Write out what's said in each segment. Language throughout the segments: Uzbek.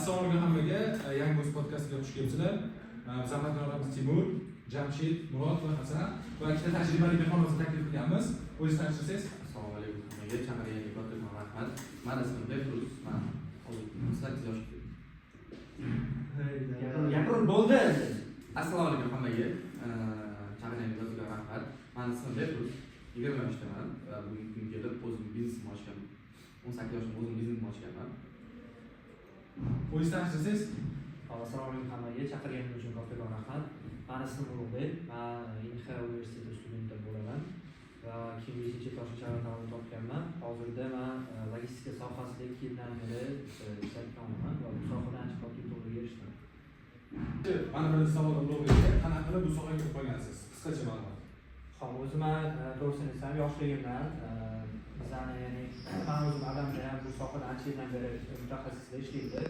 Assalomu alaykum hammaga. Yangi o'z podkastiga xush kelibsizlar. Biz hammalarimiz Timur, Jamshid, Murod va Hasan va ikkita tajribali mehmonimizni taklif qilyapmiz. O'zingizni tanishtirsangiz. Assalomu alaykum hammaga. Chaqirganingiz uchun rahmat. Men ismim Behruz. Men 18 yoshda. Gapirib bo'ldi. Assalomu alaykum hammaga. Chaqirganingiz uchun rahmat. Men ismim Behruz. 20 yoshdaman va bugungi kunga kelib o'zim biznesimni ochganman. 18 yoshimda o'zim biznesimni ochganman. O'zingizni tanishtirsangiz. Assalomu alaykum hammaga. Chaqirganingiz uchun kattakon rahmat. Men ismim Ulug'bek. Men Inha universiteti studenti bo'laman va 2005-yil Toshkent ta'lim topganman. Hozirda men logistika sohasida 2 yildan beri ishlayapman va bu sohada ancha katta yutuqlarga erishdim. Mana birinchi savol Ulug'bekga, qanaqa qilib bu sohaga kirib qolgansiz? Qisqacha ma'lumot. Xo'p, o'zim to'g'risini aytsam, yoshligimdan bizani ya'ni men o'zim adamda ham bu sohada ancha yildan beri mutaxassisda ishlaydi.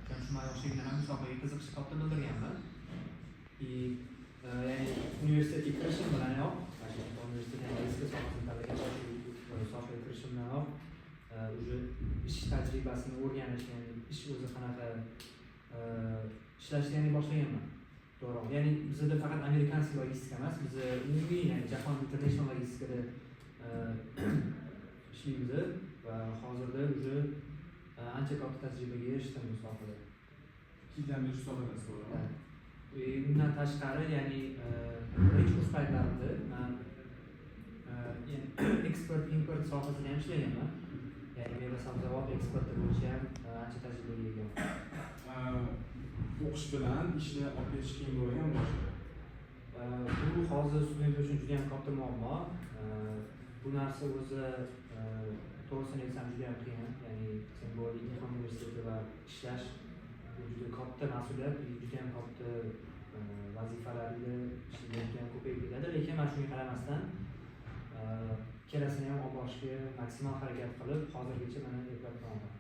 Shuning uchun men yoshligimdan ham bu sohaga qiziqishni katta bildirganman. Ya'ni universitetga kirishim bilanoq, Toshkent universitetining logistika sohasini tanlagan sohaga kirishim bilanoq уже ish tajribasini o'rganish, ya'ni ish o'zi qanaqa ishlashni boshlaganman. To'g'ri. Ya'ni bizda faqat amerikanskiy logistika emas, biz umumiy, ya'ni jahon international logistikada ishlaymiz va hozirda уже ancha katta tajribaga erishdim bu sohada. 2 yildan beri shu sohadasiz, to'g'rimi? Bundan tashqari, ya'ni birinchi kurs paytlarida men eksport import sohasida ham ishlaganman. Ya'ni meva sabzavot eksporti bo'yicha ham ancha tajribaga egaman. O'qish bilan ishni olib ketish qiyin bo'lgan boshqa. Bu hozir studentlar uchun juda ham katta muammo. Bu narsa o'zi to'g'risini aytsam juda ham qiyin. Ya'ni sen bu Inha universiteti va ishlash juda katta mas'uliyat, juda ham katta vazifalarni juda ham ko'payib ketadi. Lekin men shunga qaramasdan ikkalasini ham olib borishga maksimal harakat qilib, hozirgacha mana eplab qolaman.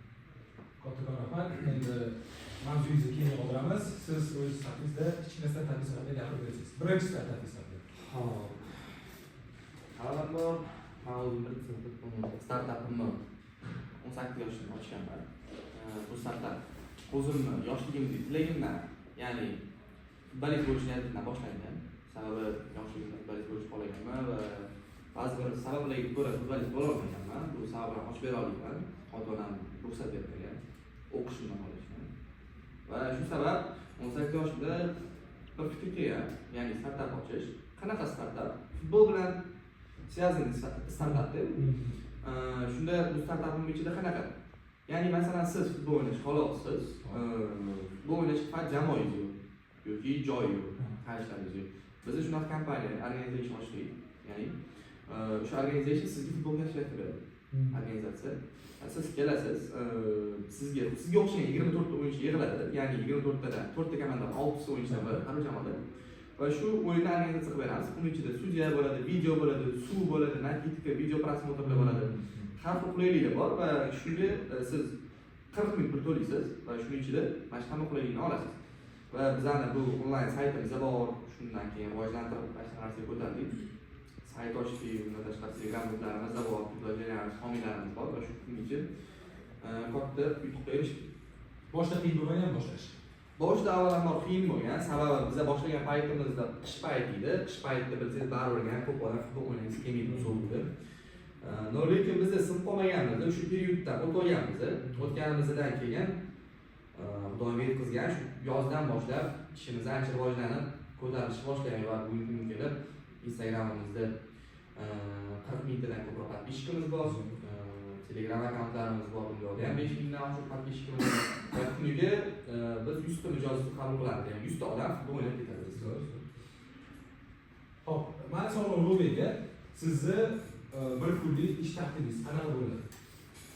Kattakon rahmat. Endi mavzuyingizni keyin olamiz. Siz o'z haqingizda kichkina startapingiz haqida gapirib bersangiz. Birinchi startapingiz haqida. Hop. Avvalambor men o'zim birinchi startapimni 18 yoshimda ochganman. Bu startap o'zimni yoshligimda tilagimdan, ya'ni futbolist bo'lishdan boshlangan. Sababi yoshligimda futbolist bo'lishni xohlaganman va ba'zi bir sabablarga ko'ra futbolist bo'la olmaganman. Bu sabablarni ochib bera olmayman. Ota-onam ruxsat bermagan. O'qishimdan qolishgan. Va shu sabab 18 yoshimda bir fikr kelgan, ya'ni startap ochish. Qanaqa startap? Futbol bilan связанный startapda. Shunda bu startapning ichida qanaqa? Ya'ni masalan siz futbol o'ynashni xohlaysiz. Futbol o'ynashga faqat jamoangiz yo'q yoki joy yo'q, qarashlaringiz yo'q. Biz shunaqa kompaniya organization ochdik. Ya'ni o'sha organization sizga futbolga tashkil beradi. Organizatsiya. Siz kelasiz, sizga o'xshagan 24 ta o'yinchi yig'iladi. Ya'ni 24 tadan 4 ta komandadan 6 ta o'yinchidan biri har jamoada. Va shu o'yinni organizatsiya qilib beramiz. Uning ichida sudya bo'ladi, video bo'ladi, suv bo'ladi, narkotika, video prosmotrlar bo'ladi. Har xil qulayliklar bor va shunga siz 40 ming pul to'laysiz va shuning ichida mana shu hamma qulaylikni olasiz. Va bizani bu onlayn saytimiz bor. Shundan keyin rivojlantirib narsaga ko'tardik. Sayt ochdik, bundan tashqari Telegram gruplarimiz bor, blogerlarimiz, homiylarimiz bor va shu kunga katta yutuqqa erishdik. Boshda qiyin bo'lmagan boshlash. Boshda avvalambor qiyin bo'lgan, sababi biz boshlagan paytimizda qish payti edi. Qish paytida bilsangiz baribir ko'p odam futbol o'ynagisi kelmaydi, sovuqda. Lekin biz sinib qolmaganmiz, o'sha perioddan o'tganmiz. O'tganimizdan keyin Xudoga yetkazgan shu yozdan boshlab ishimiz ancha rivojlanib, ko'tarilishni boshlagan va bugungi kunga kelib Instagramimizda 40 mingtadan ko'proq podpishkamiz bor. Telegram akkauntlarimiz bor, bunda ham 5 mingdan oshiq podpishkamiz bor. Va kuniga biz 100 ta mijozni qabul qilamiz, ya'ni 100 ta odam futbol o'ynab ketadi. Xo'p, mana savol Ulug'bekga, sizni bir kunlik ish tartibingiz qanaqa bo'ladi?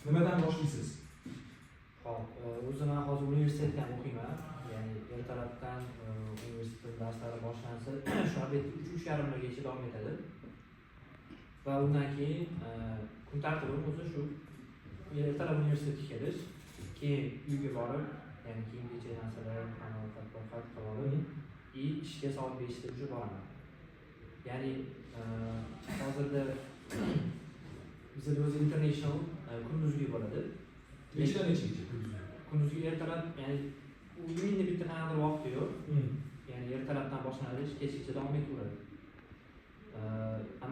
Nimadan boshlaysiz? Xo'p, o'zim hozir universitetda ham o'qiyman. Ya'ni ertalabdan universitet darslari boshlansa, shu albatta 3:30 gacha davom etadi. Va undan keyin kun tartibim o'zi shu. Ertalab universitetga kelish, keyin uyga borib, ya'ni kiyimgacha narsalar, ovqat qilib olib, ishga soat 5 da уже boraman. Ya'ni hozirda bizda o'zi international kunduzgi bo'ladi. Nechadan nechaga? Kunduzgi ertalab, ya'ni o'yinni bitta qanaqadir vaqti yo'q. Ya'ni ertalabdan boshlanadi, kechgacha davom etaveradi.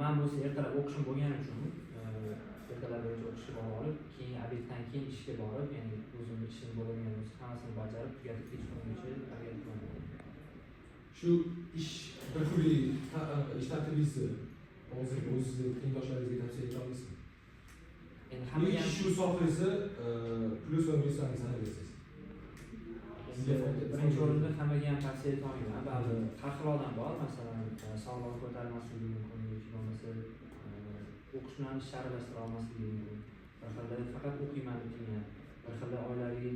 Men bo'lsa ertalab o'qishim bo'lgani uchun ertalab o'qishga borib olib, keyin obeddan keyin ishga borib, ya'ni o'zimni ishim bo'ladigan bo'lsa, hammasini bajarib, tugatib kechqurungacha harakat qilaman. Shu ish bir xil ish tartibingizni hozir o'zizni tengdoshlaringizga tavsiya eta olasizmi? Endi Hamma shu sohangizni plyus va minuslarni sanalaysiz. birinchi o'rinda hammaga ham tavsiya eta olmayman. Ba'zi har xil odam bor, masalan, sog'lig'i ko'tarmasligi mumkin yoki bo'lmasa o'qish bilan ish aralashtira olmasligi mumkin. Bir xilda faqat o'qiyman deb turgan, bir xilda oilaviy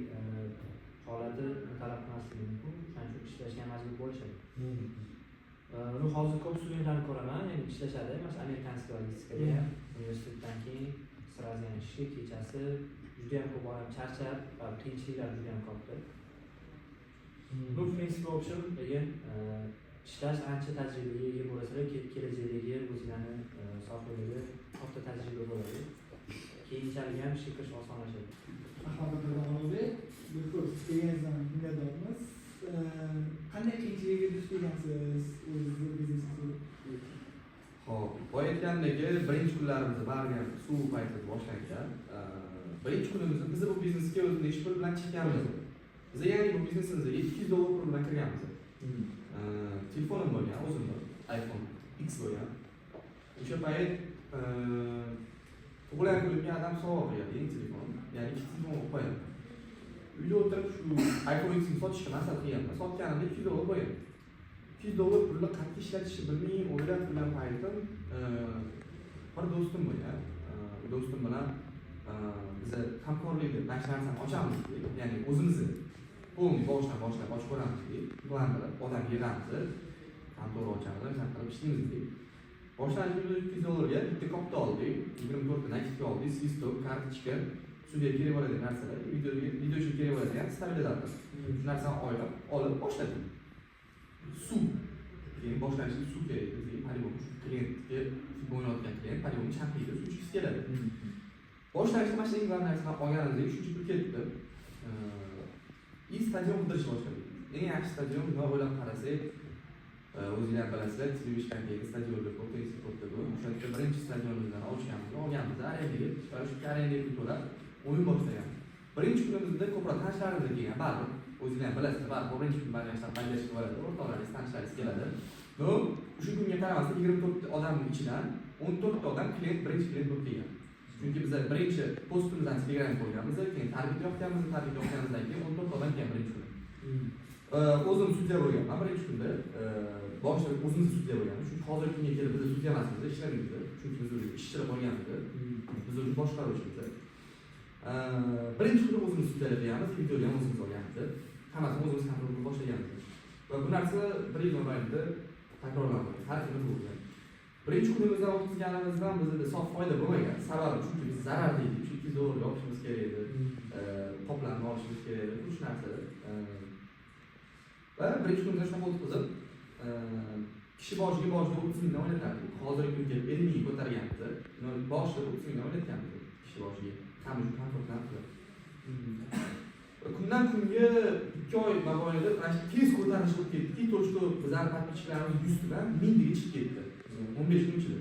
holati talab qilmasligi mumkin. Shuning uchun ishlashga majbur bo'lishadi. Hozir ko'p studentlarni ko'raman, ya'ni ishlashadi, masalan, amerikanskiy logistikada ham universitetdan keyin sразу ishga kechasi juda ham ko'p odam charchab va qiyinchiliklar juda ham katta. Bu prinsip option degan ishlash ancha tajribaga ega bo'lasalar, kelajakdagi o'zlarini sohilida katta tajriba bo'ladi. Keyinchalik ham ishga kirish osonlashadi. Ahmadbek, kelganingizdan minnatdormiz. Qanday qiyinchiliklarga duch kelgansiz o'zingizni biznesingizni? Hop, aytgandek, birinchi kunlarimizni baribir suv paytida boshlangan. Birinchi kunimizni biz bu biznesga o'zimiz ish pul bilan chiqqanmiz. Biz ya'ni bu biznesimizga $200 pul bilan kirganmiz. Telefonim bo'lgan, o'zimni iPhone X bo'lgan. O'sha payt tug'ilgan kunimga adam sovg'a qilgan telefon. Ya'ni ikkita telefon olib qo'ydim. Uyda o'tirib shu iPhone X'ni sotishga maslahat qilganman. Sotganimda $200 qo'ydim. $200 pulni qanday ishlatishni bilmay o'ylab turgan paytim bir do'stim bo'lgan. Do'stim bilan biz hamkorlikda barcha narsani ochamiz dedik. Ya'ni o'zimizni polni boshlab ochib ko'ramiz dedik. Planlar odam yig'amiz, kontor ochamiz, qanday ishlaymiz dedik. Boshlanishimizda $200 ga bitta kopta oldik, 24 ta nakitga oldik, svistok, kartochka, sudga kerak bo'ladigan narsalar, video uchun kerak bo'ladigan stabilizator. Shu narsani olib boshladik. Suv. Keyin boshlanishda suv kerak bizga, polibon klientga futbol o'ynayotgan klient polibonni champiyda suv ichgisi keladi. Boshlanishda mana shunday narsani olganimizda 3-pul ketdi. Stadion qidirish boshladik. Eng yaxshi stadion nima o'ylab qarasak, o'zinglar bilasizlar, Tivishkandagi stadionda potensiya katta bu. O'sha birinchi stadionimizdan olganmiz, arendaga, shu arendaga to'lab o'yin boshlagan. Birinchi kunimizda ko'proq tanishlarimiz kelgan, baribir o'zinglar bilasizlar, baribir birinchi kun barcha narsa bajarishga bo'ladi, o'rtoqlaringiz, tanishlaringiz keladi. No, shu kunga qaramasdan 24 odamning ichidan 14 ta odam birinchi klient bo'lib kelgan. Chunki biz birinchi postimizdan Telegram qo'yganmiz, keyin tarbiya yoqganimizdan keyin 14 ta odam kelgan birinchi kun. O'zim sudya bo'lganman birinchi kunda. Boshlab o'zimiz sudya bo'lganmiz. Chunki hozirgi kunga kelib biz sudya emasmiz, ishlaymiz. Chunki biz ishchilar bo'lganmiz. Biz o'zimiz boshqaruvchimiz. Birinchi kunda o'zimiz sudyalar qilganmiz, videoni ham o'zimiz olganmiz. Hammasini o'zimiz kontrol qilib boshlaganmiz. Va bu narsa bir yil mobaynida takrorlanadi. Har kuni bo'lgan. Birinchi kunimizda o'tkazganimizdan bizda sof foyda bo'lmagan. Sababi chunki biz zararda edik. Chunki $200 olishimiz kerak edi. Qoplarni olishimiz kerak edi. Shu narsalar. Va birinchi kunda shunaqa o'tkazib, kishi boshiga 30 mingdan o'ynatardik. Hozirgi kunga 50 ming ko'targanmiz. Boshida 30 mingdan o'ynatganmiz kishi boshiga. Komfortdan qilib. Kundan kunga 2 oy mobaynida mana shu tez ko'tarish bo'lib ketdi. To'shto bizlar podpischilarimiz 100 tadan 1000 ga chiqib ketdi. 15 kun ichida.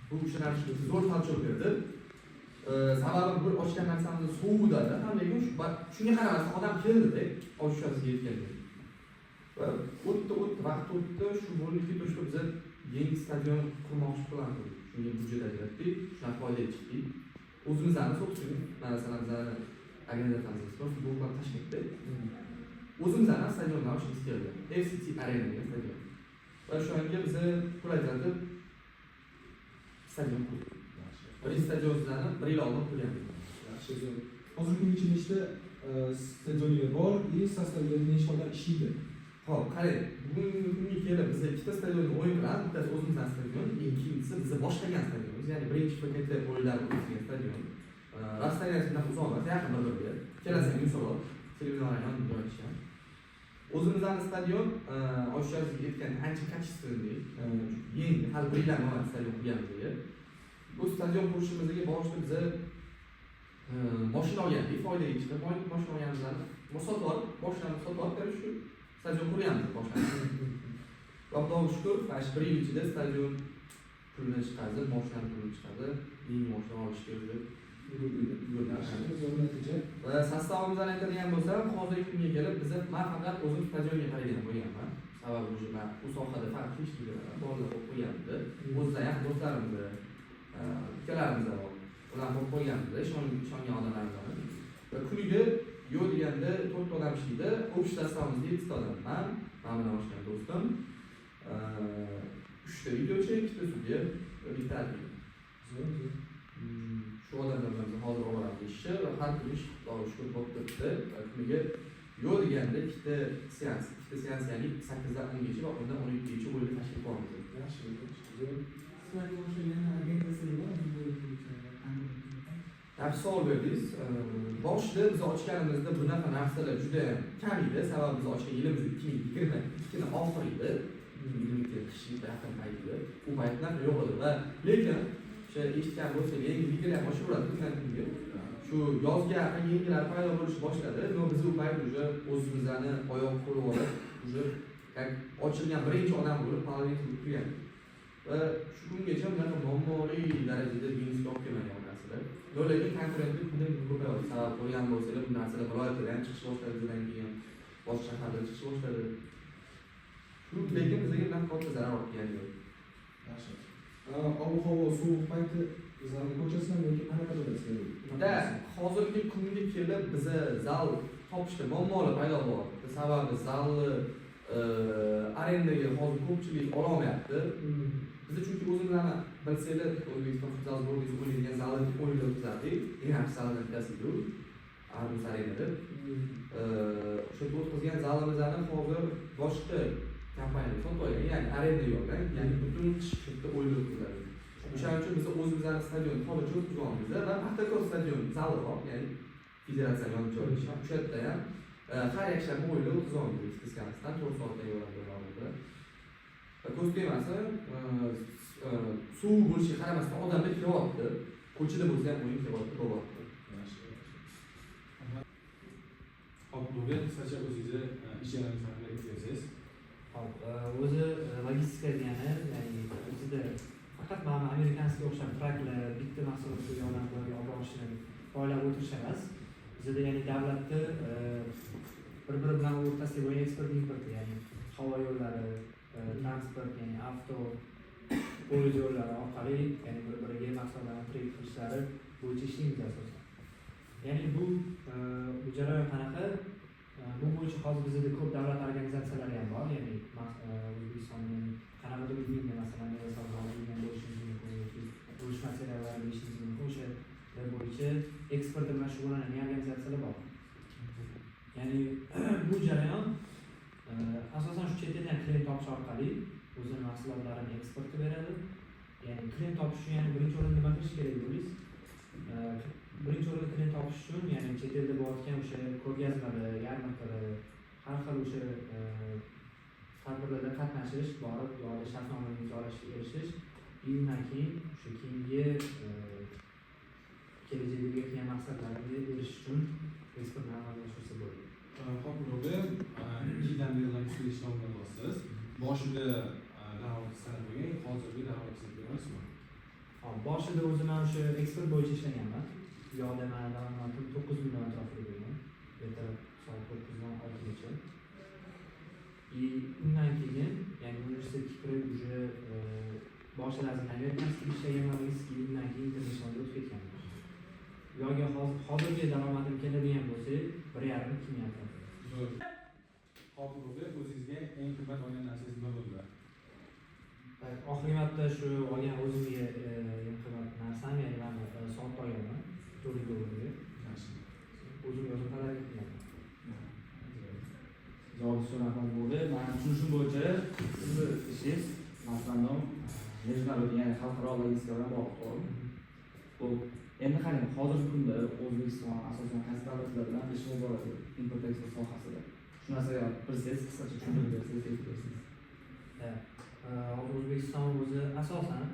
Bu ishlar zo'r talchoq berdi. Sababi bir ochgan narsamizni suvudada, lekin shunga qaramasdan odam keldi-da, oshishasiga yetgandi. Va o'tdi, vaqt o'tdi, shu bo'ldi to'shto biz yangi stadion qurmoqchi bo'lgandik. Shunga budjet ajratdik, shunga foyda chiqdik. O'zimizdan so'tdik. Masalan, bizlar organizatsiyamiz bor, futbollar Toshkentda. O'zimizdan stadiondan ochishimiz keldi. FCT Arena degan stadion. Va shunga biz pul ajratib stadion qurdik. Birinchi stadionimizni 1 yil oldin qurgandik. Yaxshi. Hozirgi kunga ichida stadionlar bor, sostavda nechtalar ishlaydi. Xo'p, qarang, bugungi kunga kelib biz ikkita stadionda o'yin qilamiz, bittasi o'zimizdan stadion, ikkinchisi biz boshqagan stadionimiz, ya'ni birinchi paketda o'yinlar o'tkazgan stadion. Rastasiyasidan uzoq emas, yaqin bir-biriga. Kelasi misol, televizorlar yonida joylashgan. O'zimizdan stadion oshishasiga yetgan ancha kачественный, yangi hali bir yildan oldin stadion qurganmiz. Bu stadion qurishimizga boshida biz mashina olgandik, foydaga chiqib, mashina olganimizdan sotib olib, boshlanib sotib olib shu stadion quryapmiz boshlanib. Va Xudoga shukr, mana shu 1 yil ichida stadion pulini chiqardi, mashina pulini chiqardi, yangi mashina olishga va sostavimizni aytadigan bo'lsam, hozirgi kunga kelib biz men faqat o'zim stadionga qaraydigan bo'lganman. Sababi o'sha men u sohada faqat tinchliklar bolalar o'qib qo'yganmiz. O'zimizda ham do'stlarimiz, ukalarimiz bor. Ular o'qib qo'yganmiz, ishongan odamlarimiz. Va kuniga yo'q deganda 4 odam ishlaydi, o'sha sostavimizda 7 odam. Men bilan o'shan do'stim, 3 ta videochi, 2 ta sudya, bitta admin. Shu odamlar bilan hozir oboramiz ishchi va har kuni ish Xudoga shukr bo'lib turibdi. Kuniga yo'q deganda 2 ta seans ya'ni 8 dan 10 gacha va undan 12 gacha o'yinni tashkil qilamiz. Sizlarga o'xshagan agentasilar bormi bu bo'yicha? Yaxshi savol berdingiz. Boshida biz ochganimizda bunaqa narsalar juda kam edi. Sababi biz ochgan yilimiz 2022 oxiri edi. 2022 qishga yaqin payt edi. U paytlar yo'q edi va lekin o'sha eshitgan bo'lsangiz, yangi videolar oshaveradi kundan kunga. Shu yozga yaqin yangilar paydo bo'lish boshladi. Biz u payt уже o'zimizni oyoq qo'lib olib, уже ochilgan birinchi odam bo'lib parlament qilib turgan. Va shu kungacha bunaqa muammoli darajada biznes olib kelmagan narsalar. Lekin konkurentlik kundan kun ko'payadi. Sabab bo'lgan bo'lsa-da, bu narsalar viloyatdan chiqish boshladi, bizdan keyin boshqa shaharlarga chiqish boshladi. Shu lekin bizga bilan katta zarar olib keldi. Yaxshi. Ob-havo sovuq payti zalga ko'chasidan yoki qanaqa bo'lasizlar? Da, hozirgi kunga kelib biza zal topishda muammolar paydo bo'lyapti. Sababi zalni arendaga hozir ko'pchilik ololmayapti. Bizda chunki o'zimizlarni bilsanglar, O'zbekiston futzal bo'yicha o'ynaydigan zalni o'yinlar o'tkazdik. Eng yaxshi zallardan bittasi bu. Armus arenada. O'sha o'tkazgan zalimizni hozir boshqa kompaniyalar sotib olgan, ya'ni arenda yo'ldan, ya'ni butun qishda o'yinlar o'tkazadi. O'shaning uchun biz o'zimizning stadionni hozircha o'tkazamiz va Paxtakor stadion zali bor, ya'ni federatsiya yonida joylashgan. O'sha yerda ham har yakshanba o'yinlar o'tkazamiz. Istiskamizdan 4 soatdan yo'llantiramiz. Va ko'z tegmasa, suv bo'lishiga qaramasdan odamlar kelyapti. Ko'chada bo'lsa ham o'yin kelyapti, bo'lyapti. Hop, Nurga, qisqacha o'zingizni ish joyingizni haqida aytsangiz. Hop, o'zi logistika degani, ya'ni o'zida faqat mana amerikanskiga o'xshab traklar bitta mahsulotga yordam olib borishni oylab o'tirish emas. Bizda ya'ni davlatni bir-biri bilan o'rtasidagi bo'lgan eksport import, ya'ni havo yo'llari, transport, ya'ni avto, poyezd yo'llari orqali ya'ni bir-biriga mahsulotlarni trade qilishlari bo'yicha ishlaymiz asosan. Ya'ni bu jarayon qanaqa? Bu bo'yicha hozir bizda ko'p davlat organizatsiyalari ham bor, ya'ni O'zbekistonning qanaqadir uyushma, masalan, Yevropa bo'lishingiz mumkin, urush materiallarini deyishingiz mumkin, o'sha bo'yicha eksport bilan shug'ullanadigan organizatsiyalar bor. Ya'ni bu jarayon asosan shu chet eldan klient topish orqali o'zini mahsulotlarini eksport qilib beradi. Ya'ni klient topish uchun ya'ni birinchi o'rinda nima qilish kerak deysiz? Birinchi o'rinda klient topish uchun ya'ni chet elda bo'layotgan o'sha ko'rgazmalar, yarmarkalar, har xil o'sha tadbirlarda qatnashish, borib yoki shartnoma imzolashga erishish, undan keyin o'sha keyingi kelajakdagi qilgan maqsadlarga erishish uchun eksportni amalga oshirsa bo'ladi. Hop, Nurga, 2 yildan beri logistika ishlamada bo'lasiz. Boshida daromad qisqarib qo'ygan, hozirgi daromadingizni berasizmi? Hop, boshida o'zim ham o'sha eksport bo'yicha ishlaganman. Yo'qda mana daromadim 9 million atrofida bo'lgan. Ertalab soat 9dan 6gacha. Undan keyin, ya'ni universitetga kirib уже boshida amerikanskiy ishlaganman, undan keyin international o'tib ketganman. Yo'g'a hozirgi daromadim keladigan bo'lsa, 1,5-2 million atrofida. Hop, Nurga, o'zingizga eng qimmat olgan narsangiz nima bo'ldi? Oxirgi marta shu olgan o'zimga eng qimmat narsam, ya'ni mana soat olganman. $4 Yaxshi. o'zim yozib talab qilganman. Javob so'ragan bo'ldi. Men tushunishim bo'yicha sizni ishingiz masalan международный, ya'ni xalqaro logistika bilan bog'liq, to'g'rimi? Bu endi qarang, hozirgi kunda O'zbekiston asosan qaysi davlatlar bilan ishimiz boradi import eksport sohasida. Shu narsaga bilsangiz, qisqacha tushuntirib bersangiz, aytib bersangiz. Hozir O'zbekiston o'zi asosan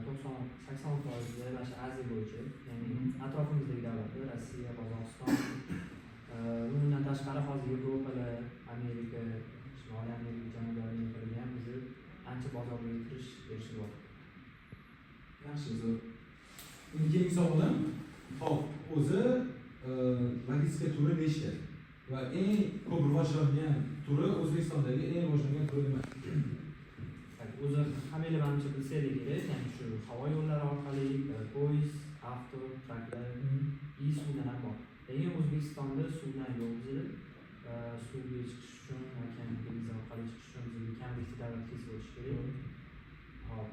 90-80% mana shu Aziya bo'yicha, ya'ni atrofimizdagi davlatlar, Rossiya, Qozog'iston, Undan tashqari hozir Yevropada, Amerika, Shimoliy Amerika, Janubiy Amerikada ham bizni ancha bozorga kirish erishib bor. Yaxshi, zo'r. Endi keyingi savolim, hop, o'zi logistika turi nechta? Va eng ko'p rivojlangan turi O'zbekistondagi eng rivojlangan turi nima? O'zi hammanglar manimcha bilsanglar kerak, ya'ni shu havo yo'llari orqali poyezd, avto, traklar, suvdan ham bor. Lekin O'zbekistonda suvdan yo'q bizda. Suvga chiqish uchun, okean dengiz orqali chiqish uchun bizga kamlikda davlat kesib o'tish kerak. Hop.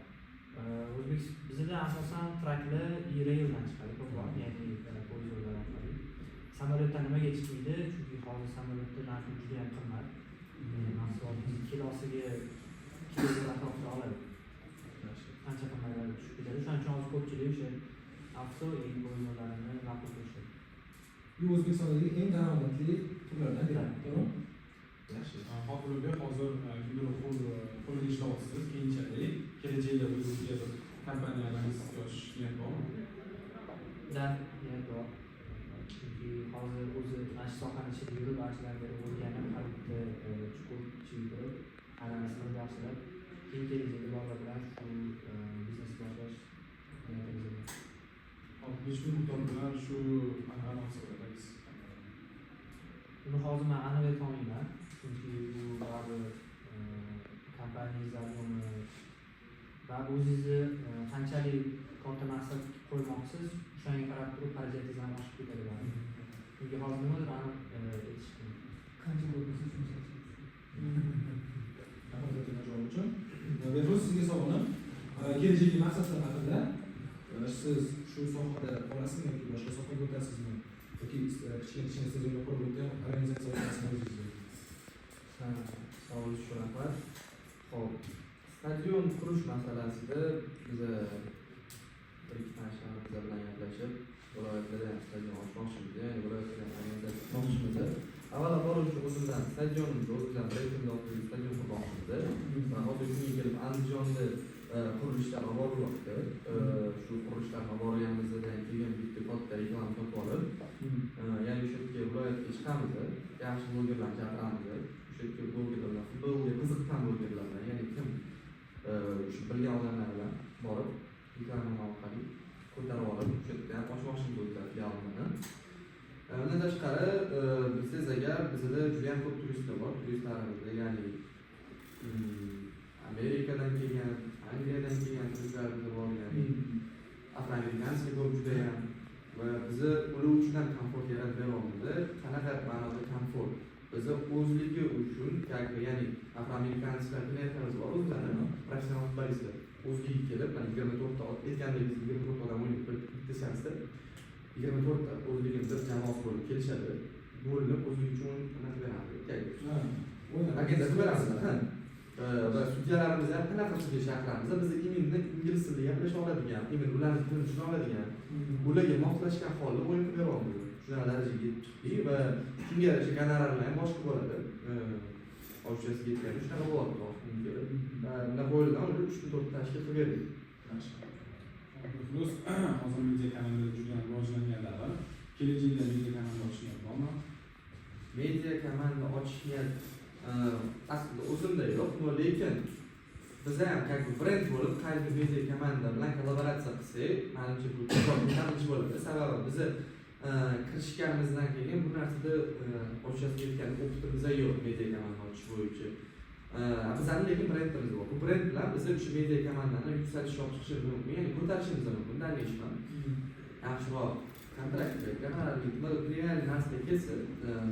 Bizda asosan traklar raildan chiqadi ko'proq, ya'ni poyezd yo'llari orqali. Samolyotdan nimaga chiqmaydi? Chunki hozir samolyotda narxi juda ham qimmat. Mahsulotning kilosiga kilo atrofida oladi. Ancha qimmatga tushib ketadi. Shuning uchun hozir ko'pchilik o'sha avto poyezd yo'llarini ma'qul ko'rishadi. Bu O'zbekistondagi eng daromadli turlardan biri, to'g'rimi? Yaxshi. Hozirgi qo'lga ishlayapsiz, keyinchalik kelajakda o'zingizga bir kompaniyalarimiz yosh niyat bormi? Niyat bor. Chunki hozir o'zi mana shu sohani ichida yurib, anchadan beri o'rganib, har bitta chuqur ichiga kirib, analizani yaxshilab, keyin kelajakda bolalar bilan shu biznes boshlash niyatimizda bor. Hop, necha miqdor bilan shu amalga oshirasiz? Uni hozir men aniq ayta olmayman, chunki bu baribir kompaniya zaryoni va o'zingizni qanchalik katta maqsad qo'ymoqchisiz, o'shanga qarab turib xarajatingiz ham oshib ketadi baribir. Chunki hozir nimadir aniq aytish qiyin. Qancha bo'lsa shuncha. Javob uchun. Behruz, sizga savolim. Kelajak maqsadlar haqida siz shu sohada qolasizmi yoki boshqa sohaga o'tasizmi? Yoki kichkina stadionda qurib o'tgan organizatsiya orqasida o'zingizga? Savol uchun rahmat. Xo'p, stadion qurish masalasida biz bir ikki tanishlarimiz bilan gaplashib, viloyatlarda ham stadion ochmoqchimiz, ya'ni viloyatda organizatsiya qurmoqchimiz. Avvalambor o'zimdan stadionimizni o'zimizdan brendimizda stadion qurmoqchimiz va hozir kunga kelib Andijonda qurilishlar olib borilyapti. Shu qurilishlarni borganimizdan keyin bitta katta reklama topib olib, ya'ni o'sha yerga viloyatga chiqamiz, yaxshi blogerlarni chaqiramiz. O'sha yerga blogerlar, futbolga qiziqqan blogerlar bilan, ya'ni kim shu bilgan odamlar bilan borib, reklama orqali ko'tarib olib, o'sha yerda ochmoqchimiz o'zlar filialini. Undan tashqari, bilsangiz agar bizda juda ham ko'p turistlar bor, turistlarimiz, ya'ni Amerikadan kelgan, Angliyadan kelgan turistlarimiz bor, ya'ni afroamerikanskiy ko'p juda ham va bizni ular uchun ham komfort yaratib beryapmiz. Qanaqa ma'noda komfort? Bizni o'zligi uchun, ya'ni afroamerikansklar klientlarimiz bor, o'zlarini professional futbolistlar o'zligi kelib, mana 24 ta aytgandek 24 odam o'ynaydi bitta seansda. 24 ta o'zligimizda jamoa bo'lib kelishadi. Bo'linib o'zlik uchun nima beradi? Agenda beramiz. Va sudyalarimiz ham qanaqa sudya shaxtlarimiz biz iminni ingliz tilida gaplasha oladigan, imin ularni tilini tushuna oladigan, ularga moslashgan holda o'yin qilib beramiz. Shunaqa darajaga chiqdik va shunga yarasha gonorarlar ham boshqa bo'ladi. Oshchasiga yetgan shunaqa bo'lyapti hozir. Nima bo'lidan 3-4 tashkil qilib berdik. Behruz, hozir media kanalida juda rivojlanganlar va kelajakda media kanal ochish niyat bormi? Media kanalni ochish niyat aslida o'zimda yo'q, lekin biz ham brend bo'lib qaysi media komanda bilan kollaboratsiya qilsak, menimcha bu yaxshi bo'ladi. Sababi biz kirishganimizdan keyin bu narsada ochishga yetgan optimiz yo'q media komanda ochish bo'yicha. Bizning lekin brendimiz bor. Bu brend bilan biz shu media komandani yuksalish olib chiqishimiz mumkin, ya'ni ko'tarishimiz mumkin. Dalishman. Yaxshiroq kontrakt, gonorarli, real narsaga kelsa,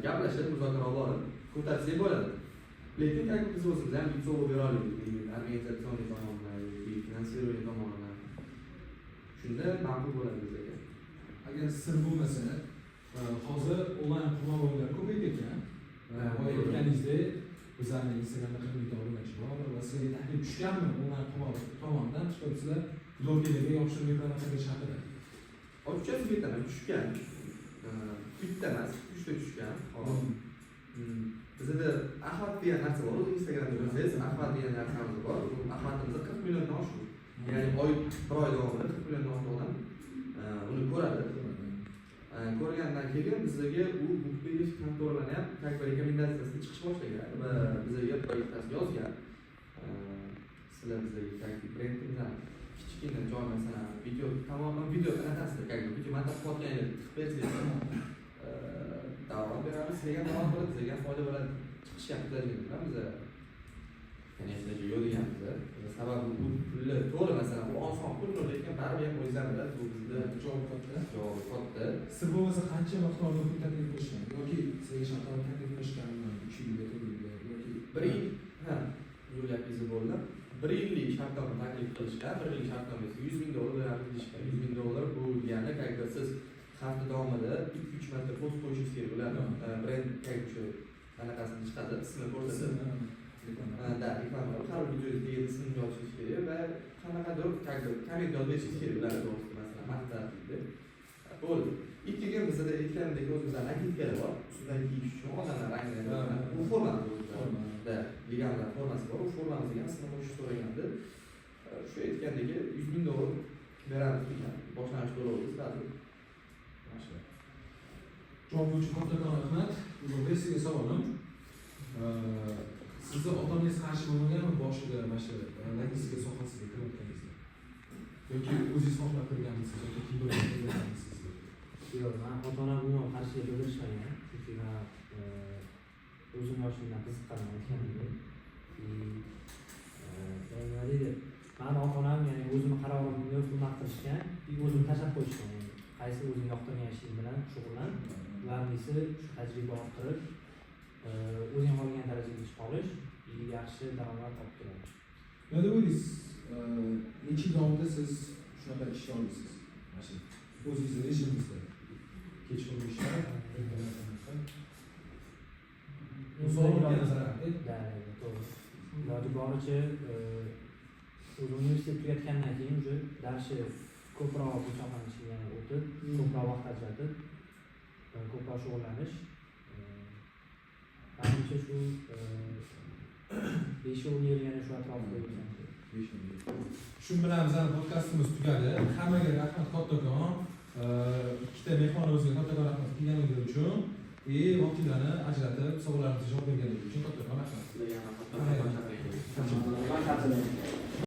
gaplashib, muzokara olib borib, ko'tarsak bo'ladi. Lekin biz o'zimiz ham yuksalish bera olamiz, organizatsiya tomondan, finansirovание tomonidan. Shunda ma'qul bo'ladi bizga. Agar sir bo'lmasa, hozir onlayn qurma o'yinlari ko'payib ketgan. Aytganingizdek, bizlarning Instagramda 40 ming obunachi bor va sizga taklif tushganmi onlayn qurma tomonidan chiqib sizlar blogerlarga yoshlar reklama qilish haqida? Ochchasi betaman tushgan. Bitta emas, 3 ta tushgan. Bizda Ahmad degan narsa bor, Instagramda bilsangiz, Ahmad degan narsamiz bor. Ahmadimiz 40 milliondan oshdi. Ya'ni bir oy davomida 40 milliondan oshdi odam uni ko'radi. ko'rgandan keyin bizga u bukligi kontorlanib, как бы rekomendatsiyasida chiqish boshlagan va bizga proyektasi yozgan. Sizlar bizga brendimizdan kichkina joy masalan video tamoman video qanatasida как бы video montaj qilayotganini qilib bersangiz davom beramiz, sizga davom qiladi, sizga foyda bo'ladi. Chiqishyaptilar bilan biz конечно же yo'l deganmiz. Sababi bu pulni to'g'ri masalan bu oson pul lekin baribir ham o'zingizlar bilasiz bu bizda javob katta. javobi katta. Siz bo'lmasa qancha miqdorda pul taklif qilishgan yoki sizga shartnoma taklif qilishganmi 3 yilga 4 yilga yoki 1 yil yo'lyapingiz bo'ldi. 1 yillik shartnoma taklif qilishgan, 1 yillik shartnomasi $100,000 beramiz deyishgan. $100,000 bu degani как бы siz hafta davomida 2-3 marta post qo'yishingiz kerak ularni brend как shu qanaqasini chiqadi, ismini ko'rsatib da, reklama har bir videoda ismini yozishingiz kerak va qanaqadir как бы komment yozib berishingiz kerak ular to'g'risida masalan maqsadli. Bo'ldi. Ikkiga bizda aytganimdek o'zimizdan agentkalar bor. Ustidan kiyish uchun odamlar ranglanadi. Bu formasi o'zida legallar formasi bor. U formamizga ham ismini qo'shish so'ragandi. Shu aytgandek $100,000 beramiz degan boshlang'ich to'lovi sifatida. javob uchun kattakon rahmat. Ulug'bek sizga savolim. Sizni otangiz qarshi bo'lmaganmi boshida mana shu logistika sohasiga kirayotganingizda? Yoki o'zingiz xohlab kirganmisiz yoki kim bilan kirganmisiz? Yo'q, men ota-onam umuman qarshilik bildirishmagan. Chunki men o'zim yoshimdan qiziqqanman aytganimdek. Nima deydi? Mani ota-onam ya'ni o'zimni qarorimni hurmat qilishgan, o'zimni tashlab qo'yishgan. Qaysi o'zing yoqtirgan ishing bilan shug'ullan, ularni shu tajriba orttirib, o'zing xohlagan darajaga chiqib olish, yaxshi daromad topib keladi. Nima deb o'ylaysiz? Necha yil davomida siz shunaqa ish olasiz? Mana shu o'zingizni rejimingizda kechqurun ishlar, musobaqaga nazorat to'g'ri. Iloji boricha o'zi universitet tugatgandan keyin уже darsi ko'proq bu sohani ichiga o'tib, ko'proq vaqt ajratib, ko'proq shug'ullanish. Menimcha shu 5-10 yil yana shu atrofda o'tgan. Shu bilan bizning podkastimiz tugadi. Hammaga rahmat kattakon. Ikkita mehmonimizga kattakon rahmat kelganingiz uchun vaqtingizni ajratib savollarimizga javob berganingiz uchun kattakon rahmat. Sizlarga ham rahmat.